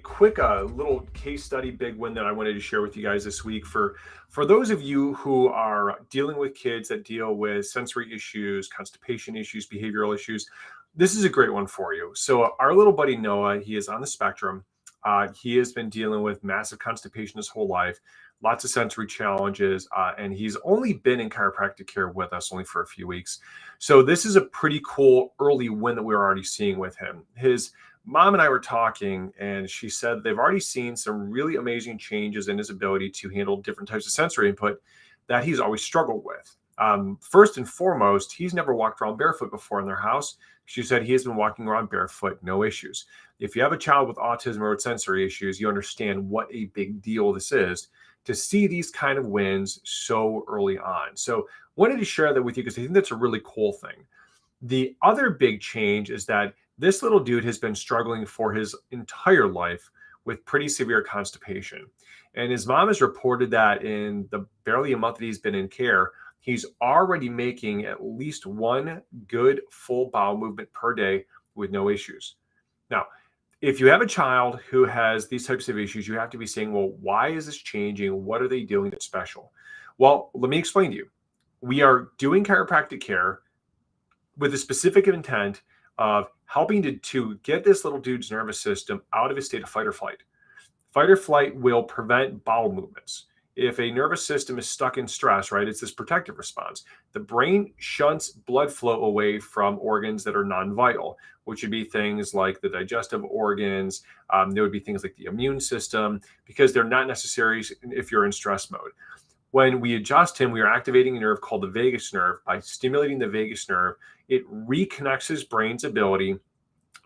Quick little case study big win that I wanted to share with you guys this week for those of you who are dealing with kids that deal with sensory issues, constipation issues, behavioral issues. This is a great one for you. So our little buddy Noah, he is on the spectrum. He has been dealing with massive constipation his whole life, lots of sensory challenges, and he's only been in chiropractic care with us only for a few weeks. So this is a pretty cool early win that we're already seeing with him. His mom and I were talking, and she said they've already seen some really amazing changes in his ability to handle different types of sensory input that he's always struggled with. First and foremost, he's never walked around barefoot before in their house. She said he has been walking around barefoot, no issues. If you have a child with autism or with sensory issues, you understand what a big deal this is to see these kind of wins so early on. So wanted to share that with you because I think that's a really cool thing. The other big change is that this little dude has been struggling for his entire life with pretty severe constipation. And his mom has reported that in the barely a month that he's been in care, he's already making at least one good full bowel movement per day with no issues. Now, if you have a child who has these types of issues, you have to be saying, well, why is this changing? What are they doing that's special? Well, let me explain to you. We are doing chiropractic care with a specific intent of helping to get this little dude's nervous system out of a state of fight or flight. Fight or flight will prevent bowel movements. If a nervous system is stuck in stress, right, it's this protective response. The brain shunts blood flow away from organs that are non-vital, which would be things like the digestive organs. There would be things like the immune system, because they're not necessary if you're in stress mode. When we adjust him, we are activating a nerve called the vagus nerve. By stimulating the vagus nerve, it reconnects his brain's ability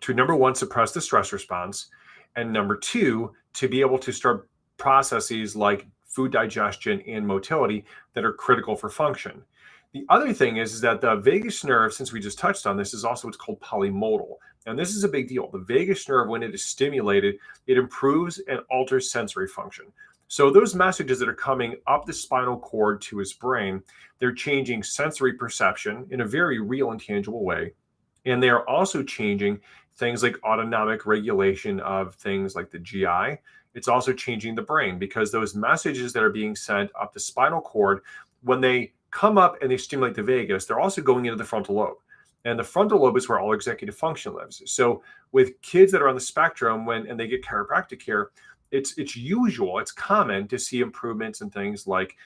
to, number one, suppress the stress response, and number two, to be able to start processes like food digestion and motility that are critical for function. The other thing is that the vagus nerve, since we just touched on this, is also what's called polymodal. And this is a big deal. The vagus nerve, when it is stimulated, it improves and alters sensory function. So those messages that are coming up the spinal cord to his brain, they're changing sensory perception in a very real and tangible way. And they are also changing things like autonomic regulation of things like the GI. It's also changing the brain, because those messages that are being sent up the spinal cord, when they come up and they stimulate the vagus, they're also going into the frontal lobe. And the frontal lobe is where all executive function lives. So with kids that are on the spectrum, and they get chiropractic care, it's common to see improvements in things like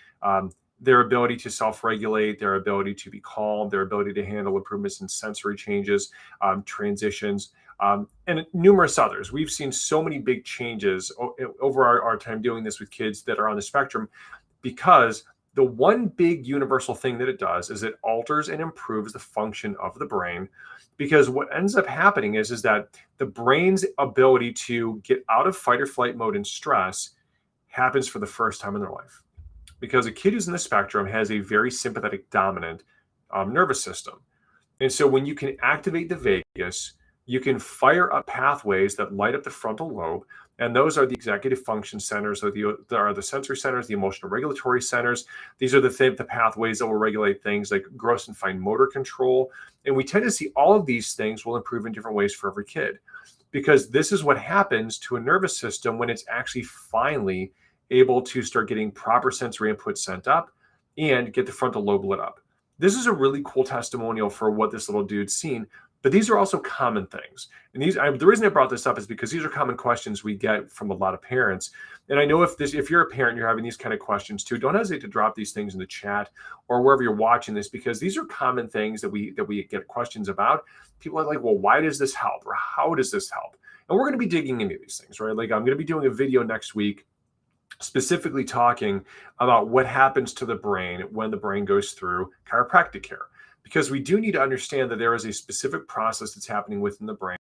their ability to self-regulate, their ability to be calm, their ability to handle improvements in sensory changes, transitions, and numerous others. We've seen so many big changes over our time doing this with kids that are on the spectrum, because the one big universal thing that it does is it alters and improves the function of the brain. Because what ends up happening is that the brain's ability to get out of fight or flight mode and stress happens for the first time in their life. Because a kid who's in the spectrum has a very sympathetic dominant nervous system. And so when you can activate the vagus, you can fire up pathways that light up the frontal lobe. And those are the executive function centers, so there are the sensory centers, the emotional regulatory centers. These are the pathways that will regulate things like gross and fine motor control. And we tend to see all of these things will improve in different ways for every kid, because this is what happens to a nervous system when it's actually finally able to start getting proper sensory input sent up and get the frontal lobe lit up. This is a really cool testimonial for what this little dude's seen. But these are also common things. And the reason I brought this up is because these are common questions we get from a lot of parents. And I know if you're a parent, you're having these kind of questions too, don't hesitate to drop these things in the chat or wherever you're watching this, because these are common things that we get questions about. People are like, well, why does this help? Or how does this help? And we're going to be digging into these things, right? Like, I'm going to be doing a video next week specifically talking about what happens to the brain when the brain goes through chiropractic care. Because we do need to understand that there is a specific process that's happening within the brain.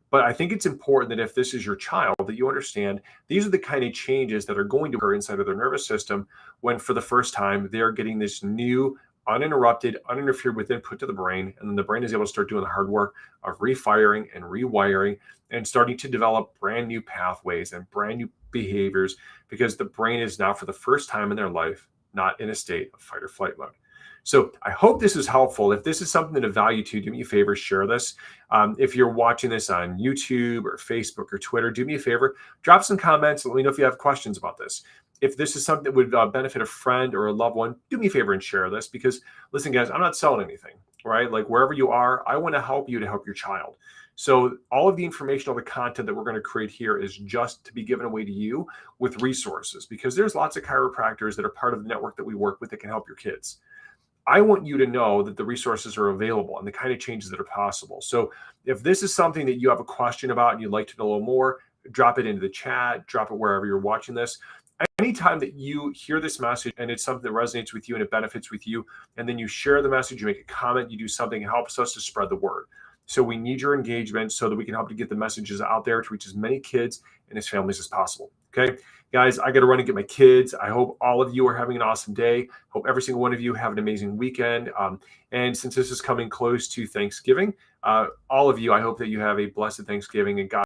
But I think it's important that if this is your child, that you understand these are the kind of changes that are going to occur inside of their nervous system when, for the first time, they're getting this new, uninterrupted, uninterfered with input to the brain. And then the brain is able to start doing the hard work of refiring and rewiring and starting to develop brand new pathways and brand new behaviors, because the brain is now, for the first time in their life, not in a state of fight or flight mode. So I hope this is helpful. If this is something of value to you, do me a favor, share this. If you're watching this on YouTube or Facebook or Twitter, do me a favor, drop some comments and let me know if you have questions about this. If this is something that would benefit a friend or a loved one, do me a favor and share this, because listen, guys, I'm not selling anything, right? Like wherever you are, I want to help you to help your child. So all of the information, all the content that we're going to create here is just to be given away to you with resources, because there's lots of chiropractors that are part of the network that we work with that can help your kids. I want you to know that the resources are available and the kind of changes that are possible. So if this is something that you have a question about and you'd like to know a little more, drop it into the chat, drop it wherever you're watching this. Anytime that you hear this message and it's something that resonates with you and it benefits with you, and then you share the message, you make a comment, you do something, it helps us to spread the word. So we need your engagement so that we can help to get the messages out there to reach as many kids and as families as possible. Okay, guys, I got to run and get my kids. I hope all of you are having an awesome day. Hope every single one of you have an amazing weekend. And since this is coming close to Thanksgiving, all of you, I hope that you have a blessed Thanksgiving and God